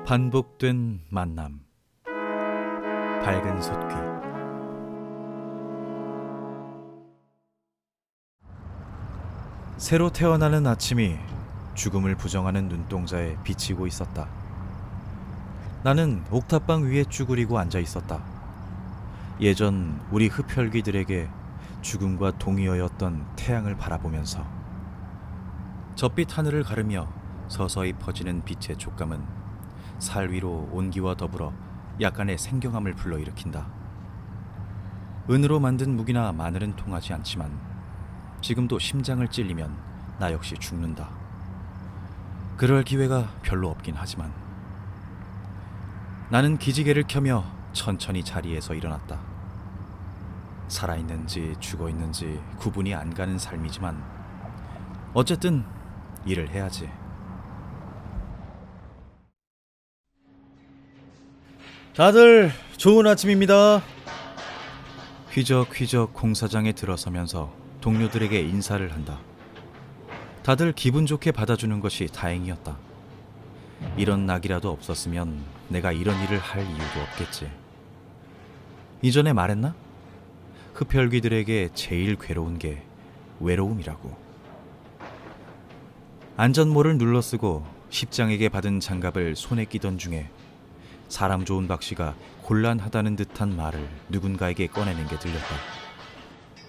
반복된 만남. 밝은 솥귀. 새로 태어나는 아침이 죽음을 부정하는 눈동자에 비치고 있었다. 나는 옥탑방 위에 쭈그리고 앉아 있었다. 예전 우리 흡혈귀들에게 죽음과 동의어였던 태양을 바라보면서 잿빛 하늘을 가르며 서서히 퍼지는 빛의 촉감은 살 위로 온기와 더불어 약간의 생경함을 불러일으킨다. 은으로 만든 무기나 마늘은 통하지 않지만 지금도 심장을 찔리면 나 역시 죽는다. 그럴 기회가 별로 없긴 하지만 나는 기지개를 켜며 천천히 자리에서 일어났다. 살아있는지 죽어있는지 구분이 안 가는 삶이지만 어쨌든 일을 해야지. 다들 좋은 아침입니다. 휘적휘적 공사장에 들어서면서 동료들에게 인사를 한다. 다들 기분 좋게 받아주는 것이 다행이었다. 이런 낙이라도 없었으면 내가 이런 일을 할 이유도 없겠지. 이전에 말했나? 흡혈귀들에게 제일 괴로운 게 외로움이라고. 안전모를 눌러쓰고 십장에게 받은 장갑을 손에 끼던 중에 사람 좋은 박씨가 곤란하다는 듯한 말을 누군가에게 꺼내는 게 들렸다.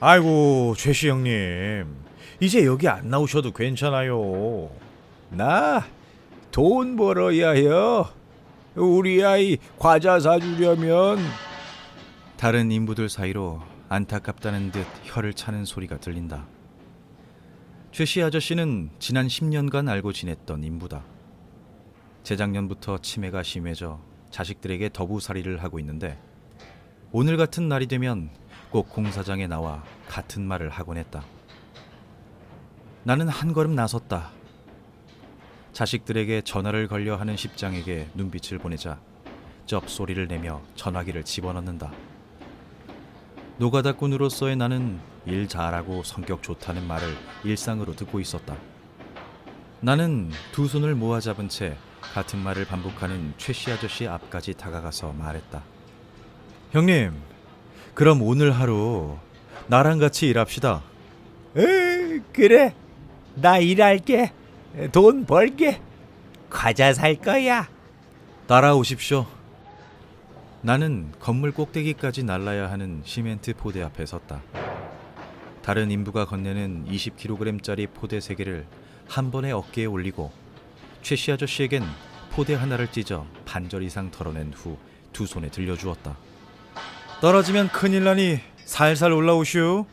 아이고, 최씨 형님, 이제 여기 안 나오셔도 괜찮아요. 나 돈 벌어야 해요. 우리 아이 과자 사주려면. 다른 인부들 사이로 안타깝다는 듯 혀를 차는 소리가 들린다. 최씨 아저씨는 지난 10년간 알고 지냈던 인부다. 재작년부터 치매가 심해져 자식들에게 더부살이를 하고 있는데 오늘 같은 날이 되면 꼭 공사장에 나와 같은 말을 하곤 했다. 나는 한 걸음 나섰다. 자식들에게 전화를 걸려 하는 십장에게 눈빛을 보내자 쩝 소리를 내며 전화기를 집어넣는다. 노가다꾼으로서의 나는 일 잘하고 성격 좋다는 말을 일상으로 듣고 있었다. 나는 두 손을 모아 잡은 채 같은 말을 반복하는 최씨 아저씨 앞까지 다가가서 말했다. 형님, 그럼 오늘 하루 나랑 같이 일합시다. 그래, 나 일할게. 돈 벌게. 과자 살 거야. 따라오십시오. 나는 건물 꼭대기까지 날라야 하는 시멘트 포대 앞에 섰다. 다른 인부가 건네는 20kg짜리 포대 3개를 한 번에 어깨에 올리고 최씨 아저씨에겐 포대 하나를 찢어 반절 이상 덜어낸 후 두 손에 들려주었다. 떨어지면 큰일 나니 살살 올라오시오.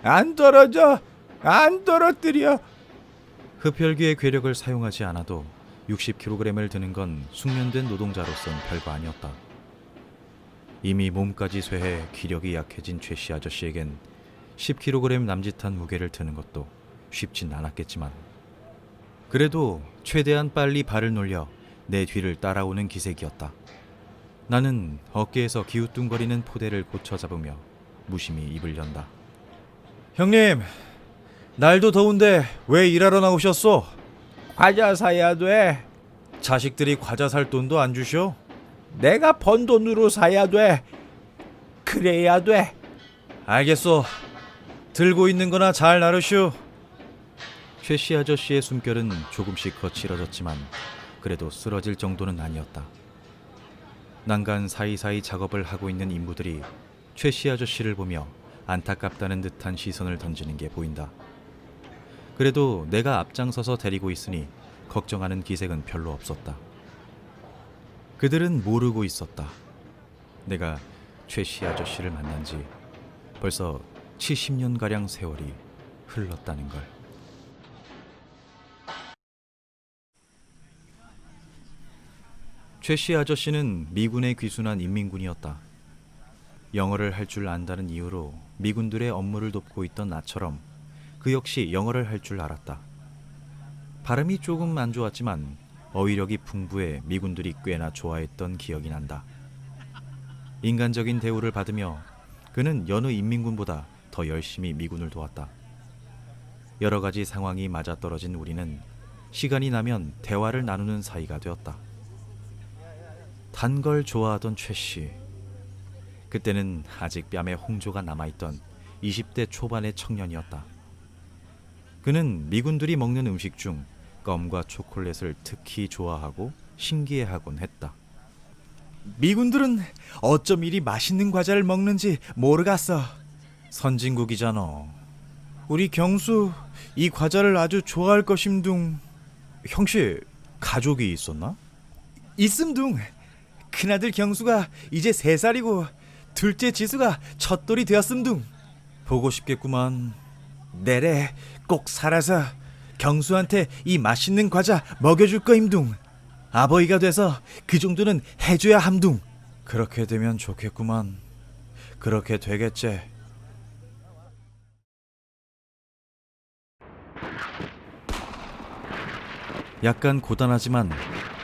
안 떨어져. 안 떨어뜨려. 흡혈귀의 괴력을 사용하지 않아도 60kg을 드는 건 숙련된 노동자로선 별거 아니었다. 이미 몸까지 쇠해 기력이 약해진 최씨 아저씨에겐 10kg 남짓한 무게를 드는 것도 쉽진 않았겠지만 그래도 최대한 빨리 발을 놀려 내 뒤를 따라오는 기색이었다. 나는 어깨에서 기우뚱거리는 포대를 고쳐 잡으며 무심히 입을 연다. 형님, 날도 더운데 왜 일하러 나오셨어? 과자 사야 돼. 자식들이 과자 살 돈도 안 주셔? 내가 번 돈으로 사야 돼. 그래야 돼. 알겠어. 들고 있는 거나 잘 나르시오. 최씨 아저씨의 숨결은 조금씩 거칠어졌지만 그래도 쓰러질 정도는 아니었다. 난간 사이사이 작업을 하고 있는 인부들이 최씨 아저씨를 보며 안타깝다는 듯한 시선을 던지는 게 보인다. 그래도 내가 앞장서서 데리고 있으니 걱정하는 기색은 별로 없었다. 그들은 모르고 있었다. 내가 최씨 아저씨를 만난 지 벌써 70년가량 세월이 흘렀다는 걸. 최씨 아저씨는 미군에 귀순한 인민군이었다. 영어를 할 줄 안다는 이유로 미군들의 업무를 돕고 있던 나처럼 그 역시 영어를 할 줄 알았다. 발음이 조금 안 좋았지만 어휘력이 풍부해 미군들이 꽤나 좋아했던 기억이 난다. 인간적인 대우를 받으며 그는 여느 인민군보다 더 열심히 미군을 도왔다. 여러 가지 상황이 맞아떨어진 우리는 시간이 나면 대화를 나누는 사이가 되었다. 단 걸 좋아하던 최 씨. 그때는 아직 뺨에 홍조가 남아있던 20대 초반의 청년이었다. 그는 미군들이 먹는 음식 중 껌과 초콜릿을 특히 좋아하고 신기해하곤 했다. 미군들은 어쩜 이리 맛있는 과자를 먹는지 모르겠어. 선진국이잖아. 우리 경수 이 과자를 아주 좋아할 것임둥. 형씨, 가족이 있었나? 있음둥. 큰아들 경수가 이제 3살이고 둘째 지수가 첫돌이 되었음둥. 보고 싶겠구만. 내래 꼭 살아서 경수한테 이 맛있는 과자 먹여줄 거임둥. 아버지가 돼서 그 정도는 해줘야 함둥. 그렇게 되면 좋겠구만. 그렇게 되겠지. 약간 고단하지만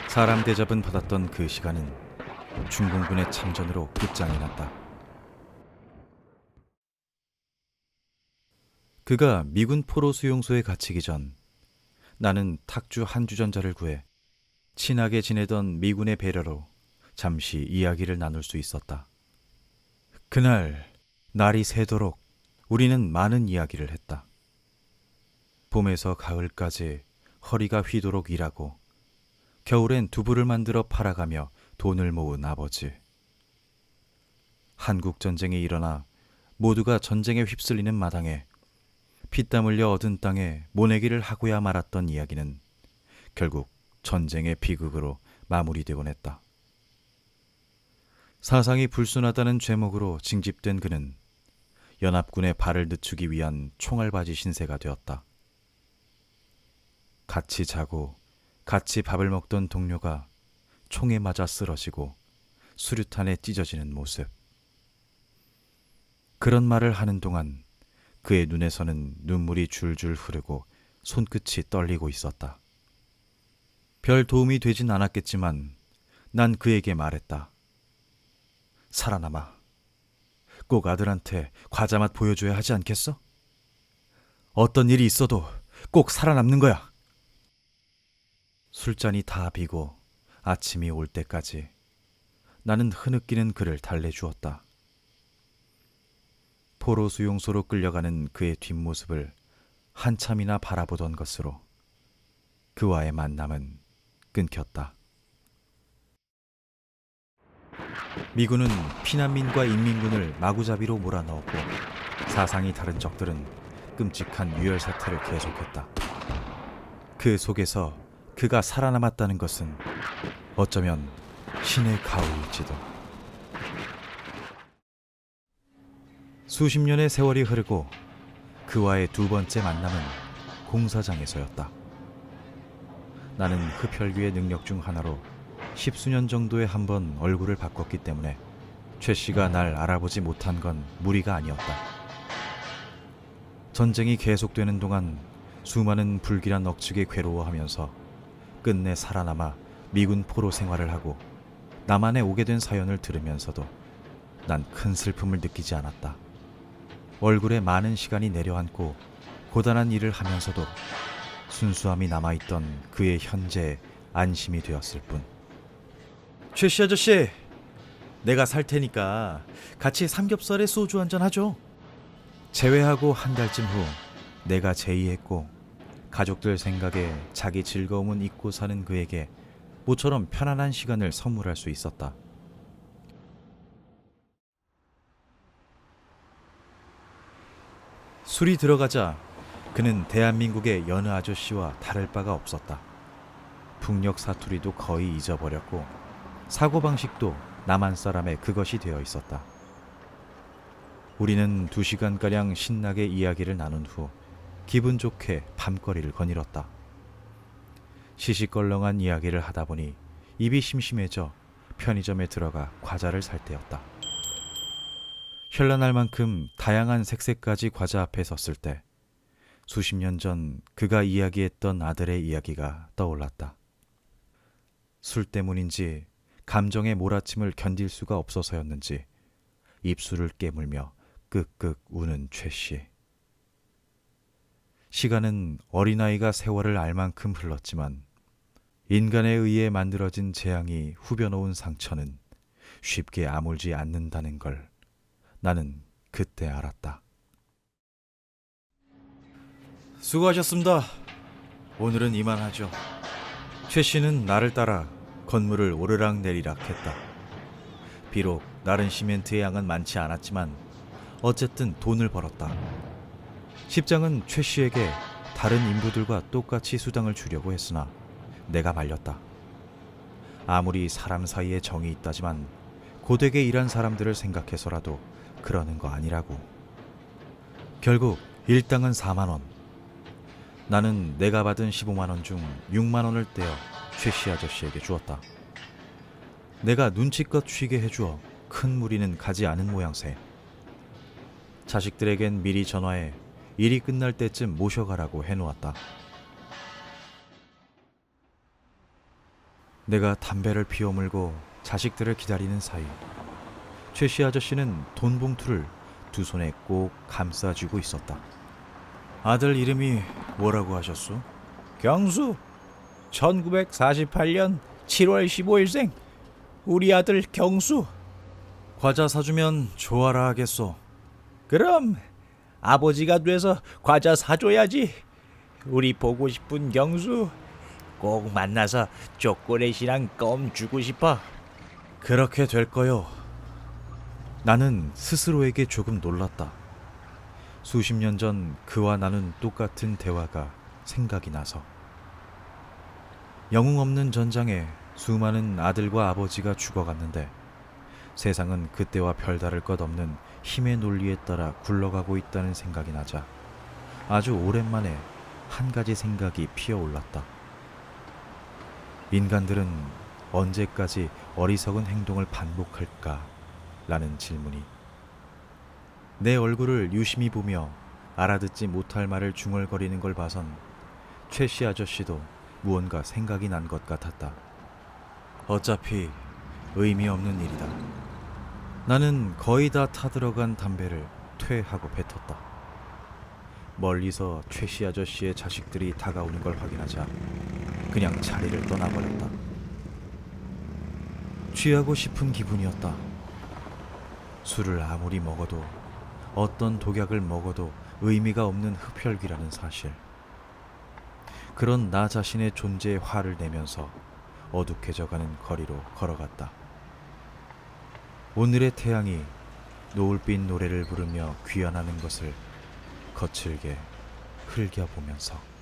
사람 대접은 받았던 그 시간은 중공군의 참전으로 끝장이 났다. 그가 미군 포로 수용소에 갇히기 전 나는 탁주 한 주전자를 구해 친하게 지내던 미군의 배려로 잠시 이야기를 나눌 수 있었다. 그날 날이 새도록 우리는 많은 이야기를 했다. 봄에서 가을까지 허리가 휘도록 일하고 겨울엔 두부를 만들어 팔아가며 돈을 모은 아버지. 한국 전쟁이 일어나 모두가 전쟁에 휩쓸리는 마당에 피땀 흘려 얻은 땅에 모내기를 하고야 말았던 이야기는 결국 전쟁의 비극으로 마무리되곤 했다. 사상이 불순하다는 죄목으로 징집된 그는 연합군의 발을 늦추기 위한 총알바지 신세가 되었다. 같이 자고 같이 밥을 먹던 동료가 총에 맞아 쓰러지고 수류탄에 찢어지는 모습. 그런 말을 하는 동안 그의 눈에서는 눈물이 줄줄 흐르고 손끝이 떨리고 있었다. 별 도움이 되진 않았겠지만 난 그에게 말했다. 살아남아. 꼭 아들한테 과자 맛 보여줘야 하지 않겠어? 어떤 일이 있어도 꼭 살아남는 거야. 술잔이 다 비고 아침이 올 때까지 나는 흐느끼는 그를 달래주었다. 포로 수용소로 끌려가는 그의 뒷모습을 한참이나 바라보던 것으로 그와의 만남은 끊겼다. 미군은 피난민과 인민군을 마구잡이로 몰아넣었고 사상이 다른 적들은 끔찍한 유혈 사태를 계속했다. 그 속에서 그가 살아남았다는 것은 어쩌면 신의 가호일지도. 수십 년의 세월이 흐르고 그와의 두 번째 만남은 공사장에서였다. 나는 흡혈귀의 능력 중 하나로 10수년 정도에 한 번 얼굴을 바꿨기 때문에 최 씨가 날 알아보지 못한 건 무리가 아니었다. 전쟁이 계속되는 동안 수많은 불길한 억측에 괴로워하면서 끝내 살아남아 미군 포로 생활을 하고 남한에 오게 된 사연을 들으면서도 난 큰 슬픔을 느끼지 않았다. 얼굴에 많은 시간이 내려앉고 고단한 일을 하면서도 순수함이 남아있던 그의 현재에 안심이 되었을 뿐. 최씨 아저씨, 내가 살 테니까 같이 삼겹살에 소주 한잔 하죠. 제외하고 한 달쯤 후 내가 재의했고 가족들 생각에 자기 즐거움은 잊고 사는 그에게 모처럼 편안한 시간을 선물할 수 있었다. 술이 들어가자 그는 대한민국의 여느 아저씨와 다를 바가 없었다. 북녘 사투리도 거의 잊어버렸고 사고방식도 남한 사람의 그것이 되어 있었다. 우리는 2시간가량 신나게 이야기를 나눈 후 기분 좋게 밤거리를 거닐었다. 시시껄렁한 이야기를 하다 보니 입이 심심해져 편의점에 들어가 과자를 살 때였다. 현란할 만큼 다양한 색색까지 과자 앞에 섰을 때 수십 년 전 그가 이야기했던 아들의 이야기가 떠올랐다. 술 때문인지 감정의 몰아침을 견딜 수가 없어서였는지 입술을 깨물며 끄끄 우는 최 씨. 시간은 어린아이가 세월을 알 만큼 흘렀지만 인간에 의해 만들어진 재앙이 후벼놓은 상처는 쉽게 아물지 않는다는 걸 나는 그때 알았다. 수고하셨습니다. 오늘은 이만하죠. 최 씨는 나를 따라 건물을 오르락내리락 했다. 비록 나른 시멘트의 양은 많지 않았지만 어쨌든 돈을 벌었다. 십장은 최 씨에게 다른 인부들과 똑같이 수당을 주려고 했으나 내가 말렸다. 아무리 사람 사이에 정이 있다지만 고되게 일한 사람들을 생각해서라도 그러는 거 아니라고. 결국 일당은 4만 원. 나는 내가 받은 15만 원 중 6만 원을 떼어 최 씨 아저씨에게 주었다. 내가 눈치껏 쉬게 해주어 큰 무리는 가지 않은 모양새. 자식들에겐 미리 전화해 일이 끝날 때쯤 모셔가라고 해놓았다. 내가 담배를 피워물고 자식들을 기다리는 사이 최 씨 아저씨는 돈 봉투를 두 손에 꼭 감싸쥐고 있었다. 아들 이름이 뭐라고 하셨소? 경수. 1948년 7월 15일생. 우리 아들 경수. 과자 사주면 좋아라 하겠소. 그럼 아버지가 돼서 과자 사줘야지. 우리 보고 싶은 경수 꼭 만나서 초콜릿이랑 껌 주고 싶어. 그렇게 될 거요. 나는 스스로에게 조금 놀랐다. 수십 년 전 그와 나눈 똑같은 대화가 생각이 나서. 영웅 없는 전장에 수많은 아들과 아버지가 죽어갔는데 세상은 그때와 별다를 것 없는 힘의 논리에 따라 굴러가고 있다는 생각이 나자 아주 오랜만에 한 가지 생각이 피어올랐다. 인간들은 언제까지 어리석은 행동을 반복할까? 라는 질문이. 내 얼굴을 유심히 보며 알아듣지 못할 말을 중얼거리는 걸 봐선 최 씨 아저씨도 무언가 생각이 난 것 같았다. 어차피 의미 없는 일이다. 나는 거의 다 타들어간 담배를 퇴하고 뱉었다. 멀리서 최 씨 아저씨의 자식들이 다가오는 걸 확인하자 그냥 자리를 떠나버렸다. 취하고 싶은 기분이었다. 술을 아무리 먹어도 어떤 독약을 먹어도 의미가 없는 흡혈귀라는 사실. 그런 나 자신의 존재에 화를 내면서 어둑해져가는 거리로 걸어갔다. 오늘의 태양이 노을빛 노래를 부르며 귀환하는 것을 거칠게 흘겨보면서.